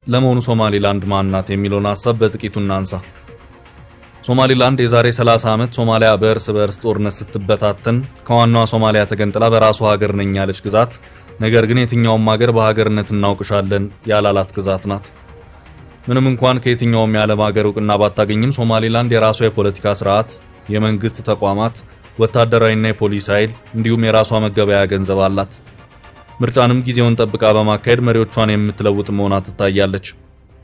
ለመሆኑ ሶማሊላንድ ማን ናት የሚለውን ሐሳብ በጥቂቱ እናንሳ። ሶማሊላንድ የዛሬ 30 ዓመት ሶማሊያ በእርስ በርስ ጦርነት ስትበታተን ከዋናዋ ሶማሊያ ተገንጥላ በራሷ ሀገር ነኝ ያለች ግዛት፣ ነገር ግን የትኛውም ሀገር በሀገርነት እናውቅሻለን ያላላት ግዛት ናት። ምንም እንኳን ከየትኛውም የዓለም ሀገር እውቅና ባታገኝም ሶማሊላንድ የራሷ የፖለቲካ ስርዓት፣ የመንግስት ተቋማት፣ ወታደራዊና የፖሊስ ኃይል እንዲሁም የራሷ መገበያያ ገንዘብ አላት። ምርጫንም ጊዜውን ጠብቃ በማካሄድ መሪዎቿን የምትለውጥ መሆኗ ትታያለች።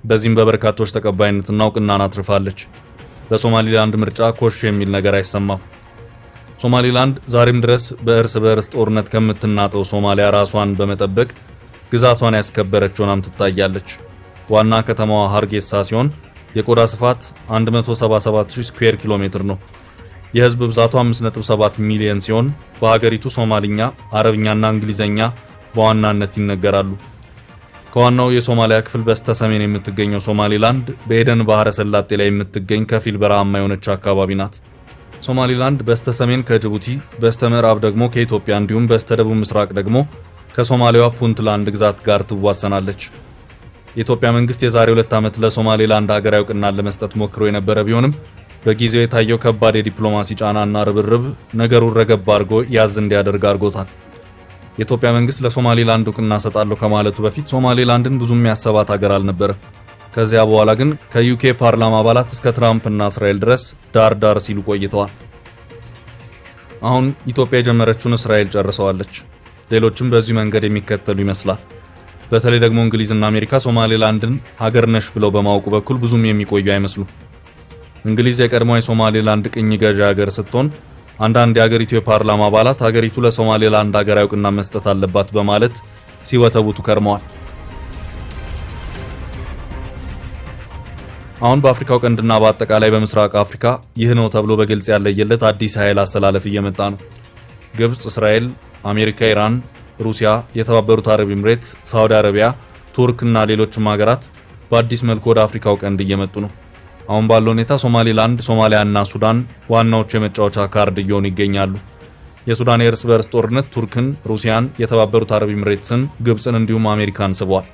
በዚህም በበርካቶች ተቀባይነትና እውቅናን አትርፋለች። በሶማሊላንድ ምርጫ ኮሽ የሚል ነገር አይሰማም። ሶማሊላንድ ዛሬም ድረስ በእርስ በርስ ጦርነት ከምትናጠው ሶማሊያ ራሷን በመጠበቅ ግዛቷን ያስከበረች ሆናም ትታያለች። ዋና ከተማዋ ሃርጌሳ ሲሆን የቆዳ ስፋት 177000 ስኩዌር ኪሎ ሜትር ነው። የህዝብ ብዛቱ 5.7 ሚሊዮን ሲሆን በሀገሪቱ ሶማሊኛ፣ አረብኛና እንግሊዘኛ በዋናነት ይነገራሉ። ከዋናው የሶማሊያ ክፍል በስተ ሰሜን የምትገኘው ሶማሊላንድ በኤደን ባህረ ሰላጤ ላይ የምትገኝ ከፊል በረሃማ የሆነች አካባቢ ናት። ሶማሊላንድ በስተ ሰሜን ከጅቡቲ፣ በስተ ምዕራብ ደግሞ ከኢትዮጵያ እንዲሁም በስተ ደቡብ ምስራቅ ደግሞ ከሶማሊያዋ ፑንትላንድ ግዛት ጋር ትዋሰናለች። የኢትዮጵያ መንግስት የዛሬ 2 ዓመት ለሶማሊላንድ ሀገራዊ እውቅናን ለመስጠት ሞክሮ የነበረ ቢሆንም በጊዜው የታየው ከባድ የዲፕሎማሲ ጫናና ርብርብ ነገሩን ረገብ አድርጎ ያዝ እንዲያደርግ አድርጎታል። የኢትዮጵያ መንግስት ለሶማሊላንድ እውቅና ሰጣለሁ ከማለቱ በፊት ሶማሊላንድን ብዙም ያሰባት ሀገር አልነበረም። ከዚያ በኋላ ግን ከዩኬ ፓርላማ አባላት እስከ ትራምፕና እስራኤል ድረስ ዳር ሲሉ ቆይተዋል። አሁን ኢትዮጵያ የጀመረችውን እስራኤል ጨርሰዋለች። ሌሎችም በዚህ መንገድ የሚከተሉ ይመስላል። በተለይ ደግሞ እንግሊዝና አሜሪካ ሶማሊላንድን ሀገር ነሽ ብለው በማወቁ በኩል ብዙም የሚቆዩ አይመስሉም። እንግሊዝ የቀድሞው የሶማሊላንድ ቅኝ ገዢ ሀገር ስትሆን አንዳንድ የሀገሪቱ የፓርላማ አባላት ሀገሪቱ ለሶማሊላንድ ሀገራዊ እውቅና መስጠት አለባት በማለት ሲወተውቱ ከርመዋል። አሁን በአፍሪካው ቀንድና በአጠቃላይ በምስራቅ አፍሪካ ይህ ነው ተብሎ በግልጽ ያለየለት አዲስ ኃይል አሰላለፍ እየመጣ ነው። ግብጽ፣ እስራኤል፣ አሜሪካ፣ ኢራን፣ ሩሲያ፣ የተባበሩት አረብ ኤምሬት፣ ሳውዲ አረቢያ፣ ቱርክና ሌሎችም ሀገራት በአዲስ መልኩ ወደ አፍሪካው ቀንድ እየመጡ ነው። አሁን ባለው ሁኔታ ሶማሊላንድ፣ ሶማሊያና ሱዳን ዋናዎቹ የመጫወቻ ካርድ እየሆኑ ይገኛሉ። የሱዳን የእርስ በርስ ጦርነት ቱርክን፣ ሩሲያን፣ የተባበሩት አረብ ኤምሬትስን፣ ግብጽን እንዲሁም አሜሪካን ስቧል።